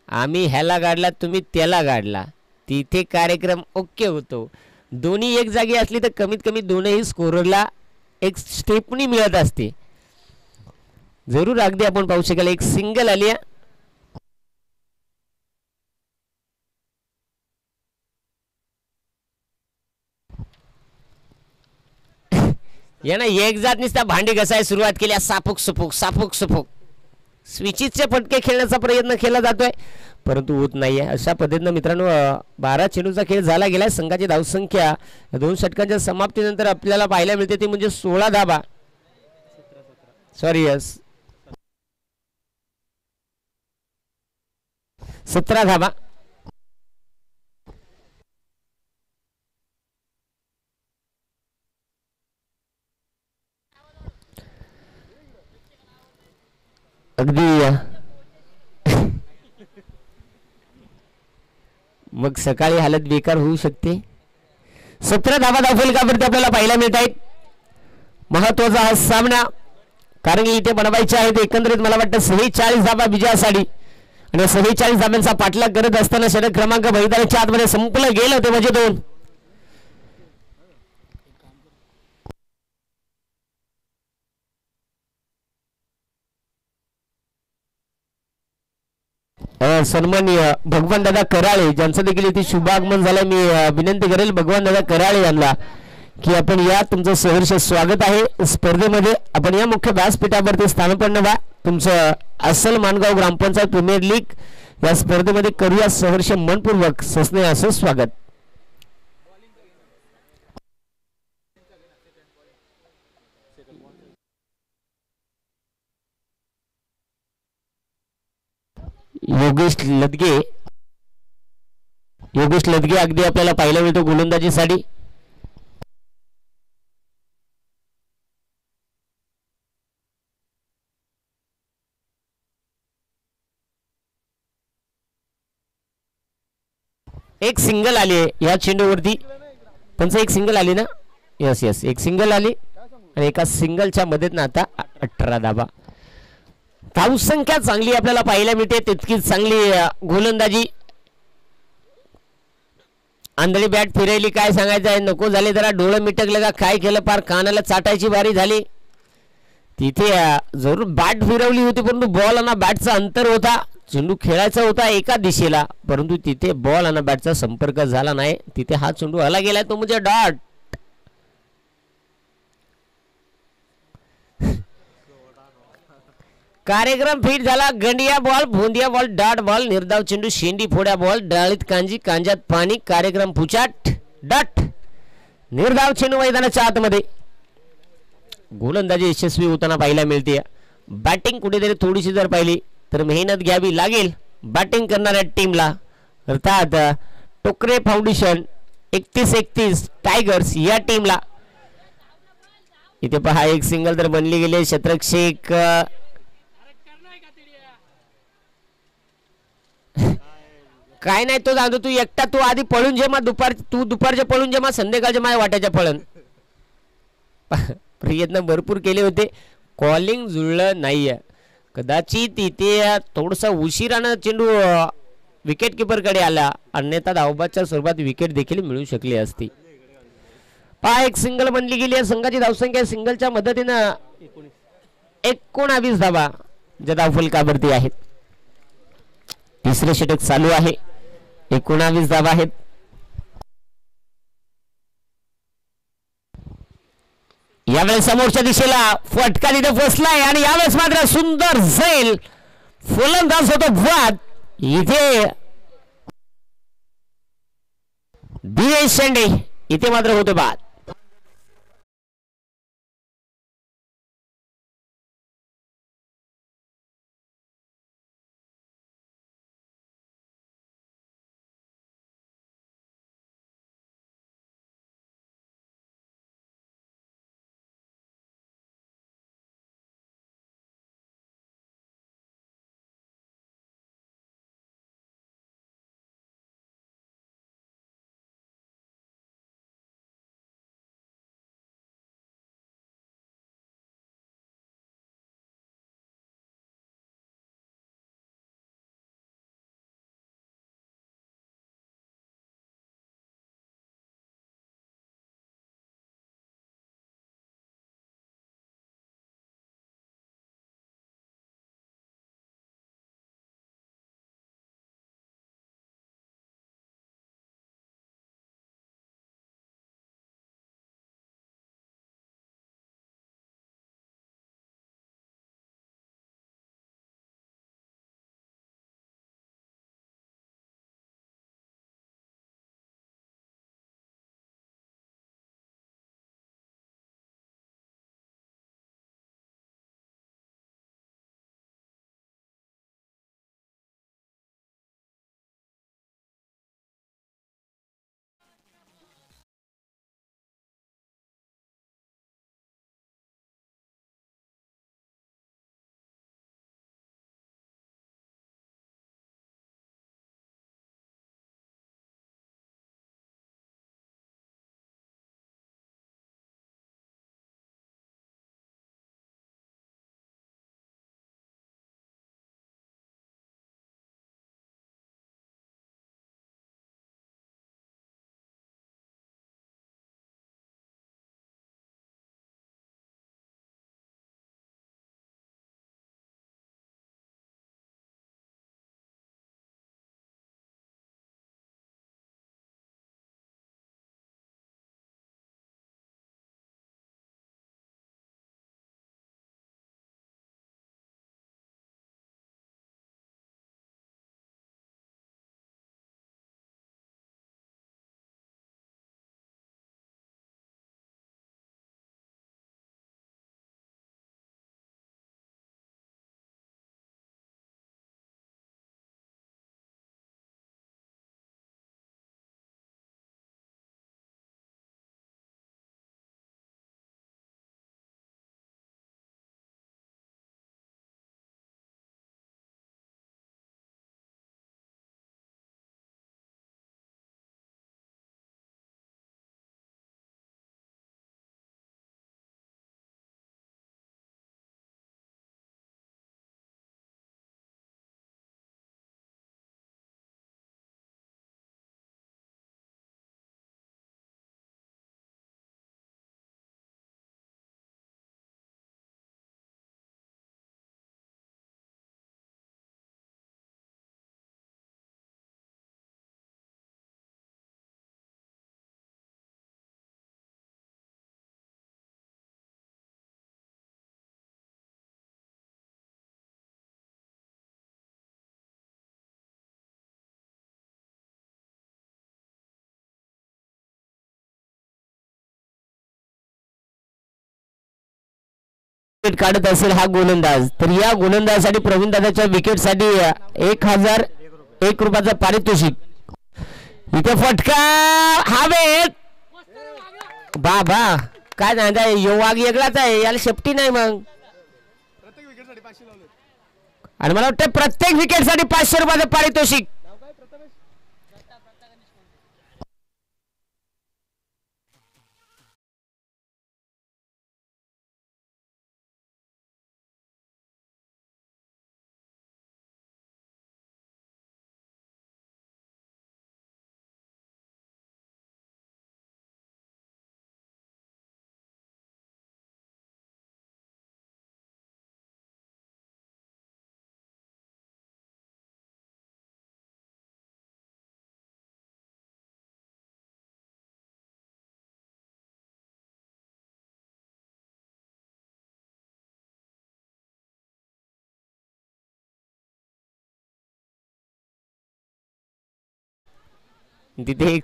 आम्ही ह्याला गाडला, तुम्ही त्याला गाडला, तिथे कार्यक्रम ओके होतो. दोन्ही एक जागी असली तर कमीत कमी दोनही स्कोररला एक स्टेपनी मिळत असते. जरूर अगदी आपण पाहू शकाल एक सिंगल आली आहे. यानं एक जात नुसता भांडी घसायला सुरुवात केली, साफूक सुफूक साफूक सुफूक स्विचीचे फटके खेळण्याचा प्रयत्न केला जातोय परंतु होत नाहीये. अशा पद्धतीनं मित्रांनो 12 चेंडूचा खेळ झाला गेलाय. संघाची धावसंख्या 2 षटकांच्या समाप्तीनंतर आपल्याला पाहायला मिळते ती म्हणजे 16 धाबा. सॉरी यस 17 धाबा. अगदी मग सकाळी हालत बेकार होऊ शकते. 17 धाबा धावफलकावरती आपल्याला पाहायला मिळत आहेत. महत्वाचा हा सामना कारण की इथे बनवायचे आहेत एकंदरीत मला वाटतं 46 धाबा विजयासाठी आणि 46 धाब्यांचा पाठलाग करत असताना षटक क्रमांक मैदानाच्या आतमध्ये संपलं गेलं ते म्हणजे 2. सन्माननीय भगवान दादा कराळे ज्यांचं देखील इथे शुभ आगमन झालं. मी विनंती करेल भगवान दादा कराळे यांना की आपण या तुमचं सहर्ष स्वागत आहे स्पर्धेमध्ये. आपण या मुख्य व्यासपीठावरती स्थानापन्न व्हा. तुमचं अस्सल मानगाव ग्रामपंचायत प्रीमियर लीग या स्पर्धेमध्ये करूया सहर्ष मनपूर्वक सस्ने असं स्वागत. योगेश लदगे अगदी आपल्याला पाहायला मिळतो गोलंदाजीसाठी. एक सिंगल आली आहे या चेंडूवरती. त्यांचं एक सिंगल आली ना. यस एक सिंगल आली. आणि एका सिंगलच्या मदतीनं आता 18 धाबा. धावसंख्या चांगली आपल्याला पाहायला मिळते, तितकीच चांगली गोलंदाजी. आंधळी बॅट फिरायली, काय सांगायचं आहे. नको झाले जरा, डोळं मिटकलं का काय केलं, पार कानाला चाटायची बारी झाली. तिथे जरूर बॅट फिरवली होती, परंतु बॉल आणि बॅटचा अंतर होता. चेंडू खेळायचा होता एका दिशेला, परंतु तिथे बॉल आणि बॅटचा संपर्क झाला नाही. तिथे हा चेंडू हला गेलाय, तो म्हणजे डॉट. कार्यक्रम फिट झाला. Gandiya ball, भोंदिया ball, dot ball, निर्धाव चेंडू, शेंडी फोड्या बॉल, डाळीत कांजी, कांजात पाणी, कार्यक्रम पुचाट, डॉट. निर्धाव चेंडू मैदानाच्या आतमध्ये. गोलंदाजी यशस्वी होताना पाहायला मिळते. बॅटिंग कुठेतरी थोडीशी जर पाहिली तर मेहनत घ्यावी लागेल बॅटिंग करणाऱ्या टीमला, अर्थात टोकरे फाउंडेशन 31-31 टायगर्स या टीमला. इथे पहा एक सिंगल तर बनली गेली. शतरक शेख काय नाही, तो जाणतो तू एकटा, तू आधी पळून जे मग तू दुपारच्या पळून जे मग संध्याकाळच्या माझ्या वाट्याच्या पळण. प्रयत्न भरपूर केले होते, कॉलिंग जुळलं नाहीये. कदाचित इथे थोडसा उशिरानं चेंडू विकेट किपरकडे आला, अन्यथा धावबाच्या स्वरूपात विकेट देखील मिळू शकली असती. पहा एक सिंगल बनली गेली आहे. संघाची धावसंख्या सिंगलच्या मदतीनं 19 धावा ज्या धावफलकावरती आहेत. तिसरे षटक चालू आहे. 19 धावा आहेत. यावेळेस समोरच्या दिशेला फटका तिथे फसलाय आणि यावेळेस मात्र सुंदर झैल फलंदाज होतो बाद. इथे दिनेश शेंडे इथे मात्र होतो बाद. विकेट काढत असेल हा गोलंदाज तर या गोलंदाजासाठी प्रवीण दादाच्या विकेटसाठी 1001 रुपयाचं पारितोषिक. इथे फटका हवेत. बाबा काय सांगताय यो वाघ वेगळाच आहे याला शेपटी नाही मग. आणि मला वाटतं प्रत्येक विकेटसाठी 500 रुपयाचं पारितोषिक. तिथे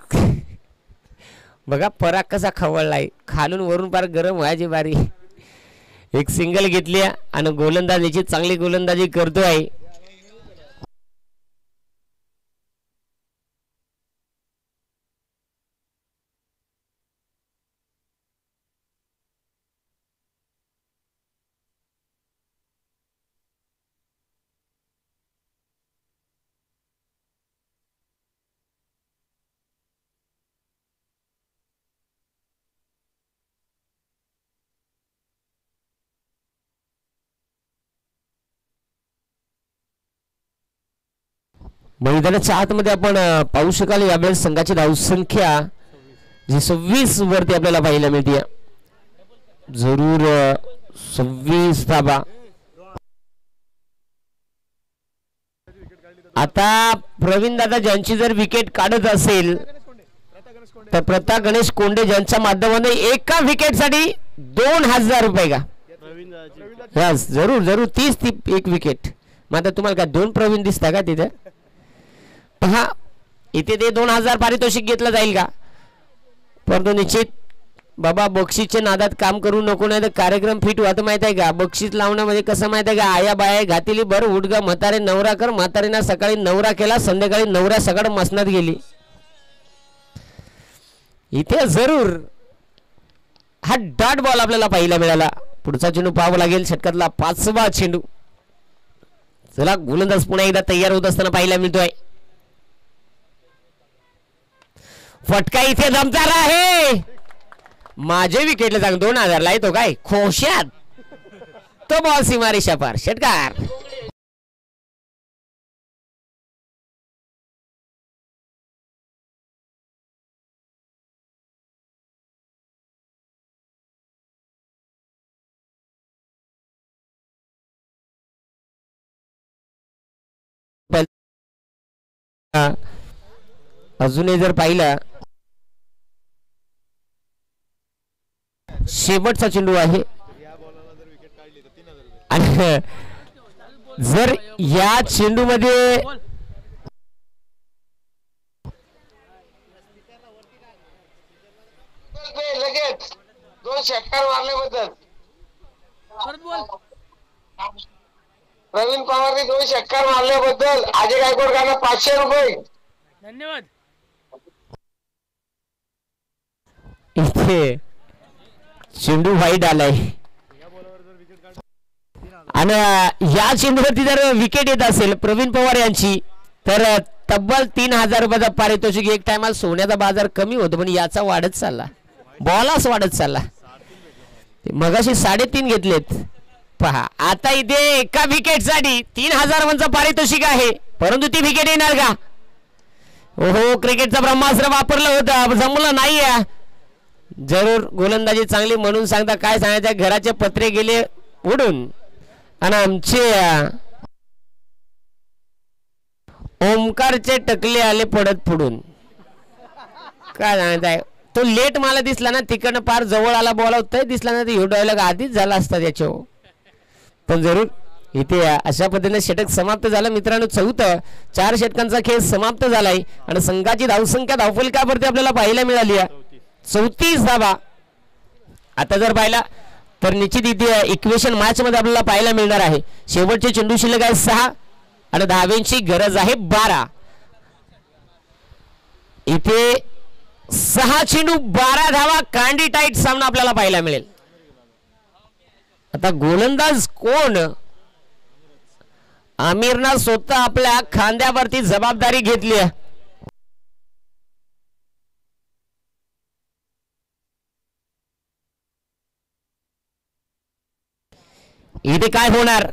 बघा पराग कसा खवळलाय खालून वरून पार गरम व्हायची बारी. एक सिंगल घेतली आणि गोलंदाजीची चांगली गोलंदाजी करतोय. मैदानाच्या आतमध्ये आपण पाहू शकाल यावेळेस संघाची धावसंख्या जी 26 वरती आपल्याला पाहायला मिळते. जरूर 26 धावा. आता प्रवीण दादा ज्यांची जर विकेट काढत असेल तर प्रताप गणेश कोंडे ज्यांच्या माध्यमाने एका विकेटसाठी 2000 रुपये का. यस जरूर जरूर 30 एक विकेट. मग आता तुम्हाला काय 2 प्रवीण दिसता का तिथे. पहा इथे ते 2000 पारितोषिक घेतलं जाईल का. परंतु निश्चित बाबा बक्षीसच्या नादात काम करू नको नाही तर कार्यक्रम फिट व्हायचं माहित आहे का. बक्षीस लावण्यामध्ये कसं माहित आहे का आया बाया घातली बर उडगा म्हातारे नवरा कर. म्हातारीना सकाळी नवरा केला संध्याकाळी नवरा सकाळ मसनात गेली. इथे जरूर हा डॉट बॉल आपल्याला पाहायला मिळाला. पुढचा चेंडू पाहावा लागेल. षटकातला 5वा चेंडू. चला गोलंदाज पुन्हा एकदा तयार होत असताना पाहायला मिळतोय. फटका इथे जमणार आहे. माझे विकेटला सांग 2000 ला येतो काय खोशात. तो बॉल सीमारेषा पार. षटकार. अजूनही जर पाहिलं शेवटचा चेंडू आहे आणि जर या चेंडू मध्ये लगेच 2 षटकार मारल्याबद्दल प्रवीण पवारने 2 षटकार मारल्याबद्दल अजय गायकवाड यांना 500 रुपये. धन्यवाद. इथे चेंडू वाईट आलाय आणि या चेंडूवरती जर विकेट येत असेल प्रवीण पवार यांची तर तब्बल 3000 रुपयाचा पारितोषिक. एक टायमाला सोन्याचा बाजार कमी होतो पण याचा वाढत चालला. बॉलाच वाढत चालला. मगाशी 3.5 घेतलेत. पहा आता इथे एका विकेट साठी 3000 रुपयांचा पारितोषिक आहे. परंतु ती विकेट येणार का. ओहो क्रिकेटचा ब्रह्मास्त्र वापरलं होतं जमलं नाही. जरूर गोलंदाजी चांगली म्हणून सांगता काय सांगायचं. घराचे पत्रे गेले उडून आणि आमचे ओमकारचे टकले आले पडत पुढून. काय सांगायचं तो लेट मला दिसला ना तिकडनं पार जवळ आला बोलावतोय दिसला ना ते डायलॉग आधीच झाला असता त्याच्यावर. पण जरूर इथे अशा पद्धतीने षटक समाप्त झालं मित्रांनो. 4 षटकांचा खेळ समाप्त झालाय आणि संघाची धावसंख्या धावफलकावरती आपल्याला पाहायला मिळाली आहे 34 धावा. आता जर पाहिला तर निश्चित इथे इक्वेशन मॅच मध्ये आपल्याला पाहायला मिळणार आहे. शेवटचे चेंडू शिल्लक आहे 6 आणि धाव्यांची गरज आहे 12. इथे 6 चेंडू 12 धावा, कांडी टाईट सामना आपल्याला पाहायला मिळेल. आता गोलंदाज कोण? आमिरनं स्वतः आपल्या खांद्यावरती जबाबदारी घेतली आहे. इथे काय होणार?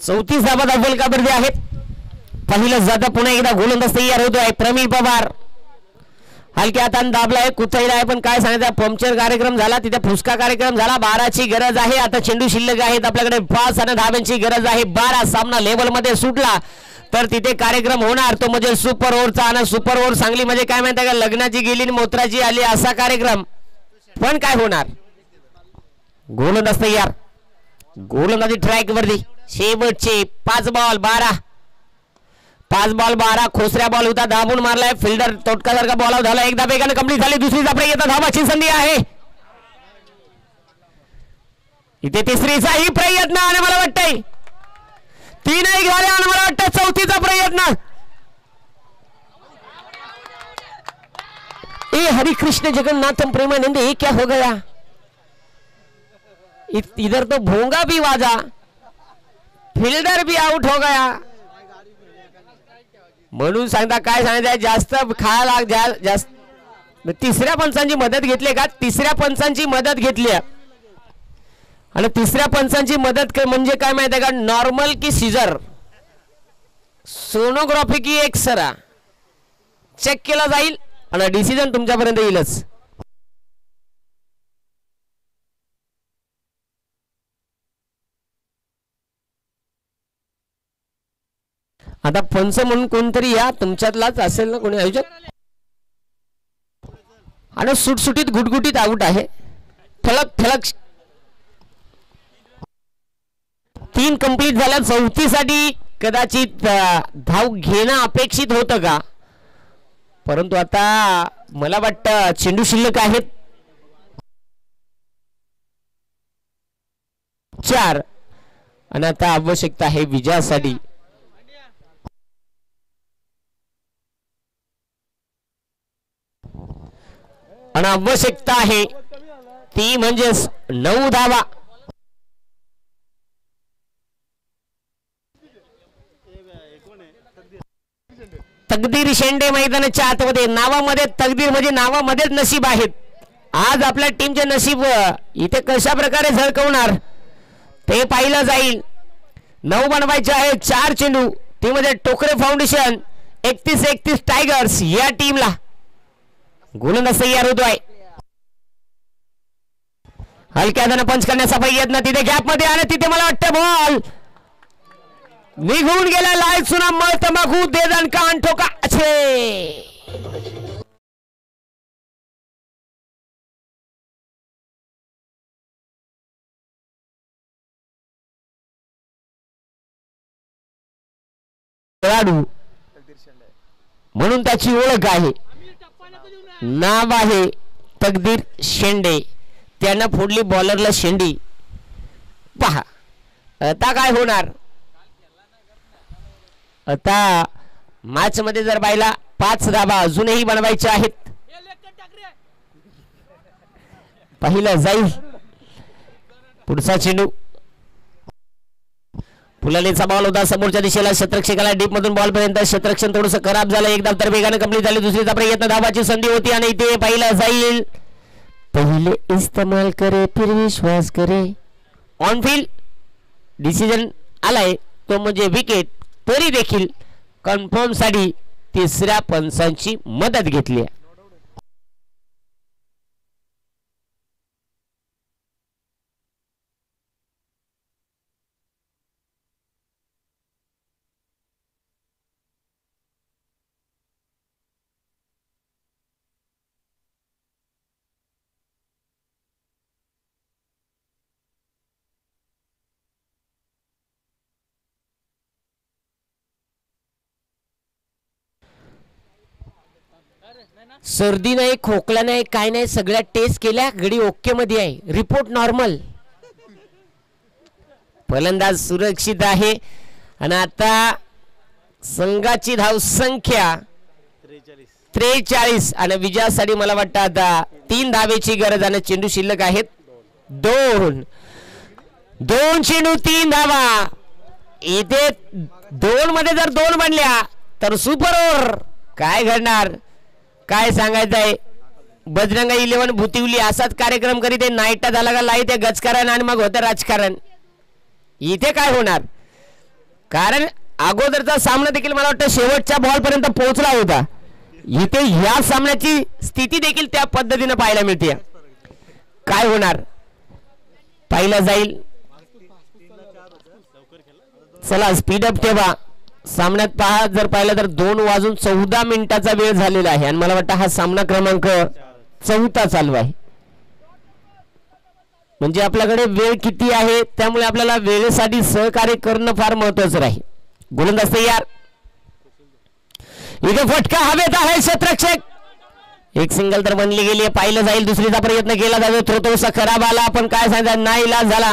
चौतीस धावा दाखवलकावरती आहेत. पहिलं जाता पुन्हा एकदा गोलंदाज तयार होतोय. प्रमील पवार हलक्या हाताने दाबलाय, कुचैला आहे, पण काय सांगायचं, पंक्चर कार्यक्रम झाला, तिथे फुसका कार्यक्रम झाला. 12ची गरज आहे. आता चेंडू शिल्लक आहेत आपल्याकडे 5 आणि धाव्यांची गरज आहे 12. सामना लेवल मध्ये सुटला तर तिथे कार्यक्रम होणार, तो म्हणजे सुपर ओव्हरचा. आणि सुपर ओव्हर सांगली म्हणजे काय माहिती का, लग्नाची गेली आणि मोत्राची आली असा कार्यक्रम. पण काय होणार? गोलंदाज तयार, गोलंदाजी ट्रॅक वरती. शेवटचे 5 बॉल 12, 5 बॉल 12. खोसऱ्या बॉल होता, दाबून मारलाय, फिल्डर तोटकासारखा बॉल आउट झाला. एकदा वेगाने कंप्लीट झाली, दुसरी जापडे येतात, धावाची संधी आहे. इथे तिसरीचाही प्रयत्न आणि मला वाटतंय 3 झाले आणि मला वाटतं 4थीचा प्रयत्न. ए हरि कृष्ण जगन्नाथम प्रेमानंद, ये क्या हो गया? इधर तो भोंगा भी वाजा, फिल्डर भी आउट हो गया. म्हणून सांगता काय सांगायचं, जास्त खायला जास्त. तिसऱ्या पंचांची मदत घेतली का? तिसऱ्या पंचांची मदत घेतली आणि तिसऱ्या पंचांची मदत म्हणजे काय माहिती आहे का, नॉर्मल की सीजर सोनोग्राफी की एक्सरा चेक केला जाईल आणि डिसिजन तुमच्यापर्यंत येईलच. आता पंच म्हणून कोणतरी या तुमच्यातलाच असेल ना कोणी आयोजक. आणि सुटसुटीत गुटगुटीत आउट आहे. ठळक ठळक 3 कंप्लीट झाल्या. 4थीसाठी कदाचित धाव घेणं अपेक्षित होतं का, परंतु आता मला वाटतं चेंडू शिल्लक आहेत 4 आणि आता आवश्यकता आहे विजयासाठी. आणि आवश्यकता आहे ती म्हणजे 9 धावा. तकदीर शेंडे मैदानाच्या आतमध्ये. नावामध्ये तकदीर म्हणजे नावामध्येच नशीब आहेत. आज आपल्या टीमचे नशीब इथे कशा प्रकारे झळकवणार ते पाहिलं जाईल. 9 बनवायचे आहे. 4 चेंडू टीममध्ये टोकरे फाउंडेशन 31-31 टायगर्स या टीमला. गोलंदाज तयार होतोय. हलक्या हाताने पंच करण्याचा प्रयत्न, तिथे गॅप मध्ये आणि तिथे मला वाटतं बॉल निघून गेला. लाईट सुना मळ तंबाखू दे दन कान ठोका अच्छे. खेळाडू म्हणून त्याची ओळख आहे, नाव आहे तकदीर शेंडे. त्यानं फोडली बॉलरला शेंडी. पहा आता काय होणार. आता मॅच मध्ये जर पाहिला 5 धावा अजूनही बनवायच्या आहेत. पहिला जाईल पुढचा चेंडू. फुलालेचा बॉल होता समोरच्या दिशेला, शतरक्षकाला डीप मधून बॉल पर्यंत. शतरक्षण थोडंसं खराब झालं. एकदा तर वेगाने कंप्लीट झाली. दुसरीचा प्रयत्न, धावाची संधी होती आणि इथे पहिला जाईल. पहिले इस्तेमाल करे फिर विश्वास करे. ऑन फील्ड डिसिजन आलाय तो म्हणजे विकेट. तरी देखील कन्फर्म साठी तिसऱ्या पंचांची मदत घेतली. सर्दी नाही, खोकला नाही, काय नाही, सगळ्या टेस्ट केल्या, गडी ओके मध्ये आहे, रिपोर्ट नॉर्मल. फलंदाज सुरक्षित आहे. आणि आता संघाची धावसंख्या 43 आणि विजयासाठी मला वाटतं आता 3 धावेची गरज आणि चेंडू शिल्लक आहेत 2 चेंडू 3 धावा. इथे 2 मध्ये जर 2 बनल्या तर सुपर ओव्हर. काय घडणार, काय सांगायचं आहे. बजरंग 11 भुतिवली असाच कार्यक्रम करीत नाईट झाला का लाई ते गजकारण आणि मग होतं राजकारण. इथे काय होणार, कारण अगोदरचा सामना देखील मला वाटतं शेवटच्या बॉल पर्यंत पोहोचला होता. इथे या सामन्याची स्थिती देखील त्या पद्धतीने पाहायला मिळते. काय होणार पाहिलं जाईल. चला स्पीड अप ठेवा. सामन्यात पहा, जर पाहिलं तर 2:14 वेळ झालेला आहे आणि मला वाटतं हा सामना क्रमांक 4 चालू आहे. म्हणजे आपल्याकडे वेळ किती आहे, त्यामुळे आपल्याला वेळेसाठी सहकार्य करणं फार महत्वाचं राहील. गोलंदाज तयार. इथे फटका हवेत आहे, क्षेत्ररक्षक. एक सिंगल तर बनली गेली, पाहिलं जाईल. दुसरीचा प्रयत्न केला जातो, थोडासा खराब आला, पण काय सांगतात नाही इलाज झाला.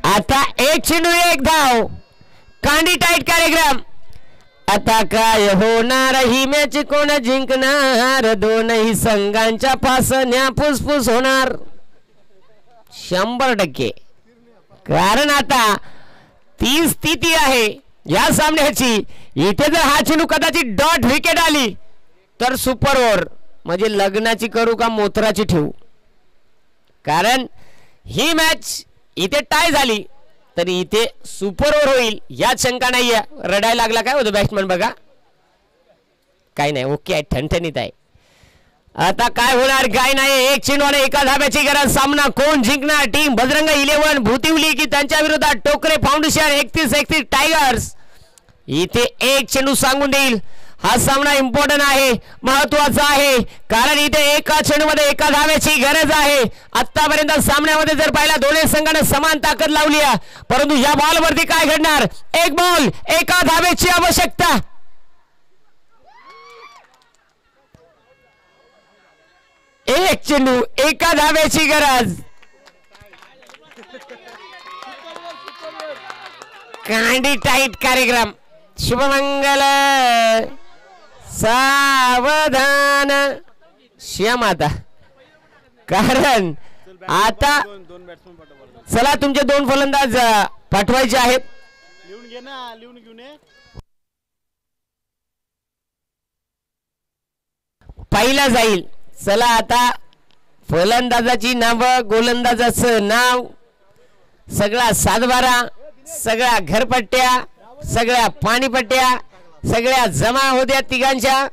आता 1 चेंडू 1 धाव. कांडी टाईट कार्यक्रम. आता काय होणार, ही मॅच कोण जिंकणार, दोनही संघांच्या पासण्या फुसफुस होणार 100%. कारण आता ती स्थिती आहे या सामन्याची. इथे जर हा चेंडू कदाचित डॉट विकेट आली तर सुपर ओव्हर. म्हणजे लग्नाची करू का मोत्राची ठेवू, कारण ही मॅच इथे टाय झाली तर इथे सुपर ओव्हर होईल यात शंका नाही. रडायला लागला काय होतं बॅट्समन, बघा काय नाही, ओके आहे, ठणठणीत आहे. आता काय होणार काय नाही. 1 चेंडू आणि 1 धाब्याची गरज. सामना कोण जिंकणार, टीम बजरंग 11 भुतिवली की त्यांच्या विरोधात टोकरे फाउंडेशन 31 टायगर्स. इथे 1 चेंडू सांगून देईल. हा सामना इम्पॉर्टंट आहे, महत्वाचा आहे, कारण इथे 1 चेंडूमध्ये 1 धाव्याची गरज आहे. आतापर्यंत सामन्यामध्ये जर पाहिला दोन्ही संघाने समान ताकद लावली आहे, परंतु या बॉलवरती काय घडणार. 1 बॉल 1 धाव्याची आवश्यकता. 1 चेंडू 1 धाव्याची गरज. कांडी टाईट कार्यक्रम. शुभमंगल सावधान श्याम. आता कारण आता चला तुमचे 2 फलंदाज पाठवायचे आहेत. पाहिला जाईल. चला आता फलंदाजाची नाव, गोलंदाजाचं नाव, सगळा सातबारा, सगळ्या घरपट्ट्या, सगळ्या पाणीपट्ट्या, सगळ्या जमा होत्या तिघांच्या.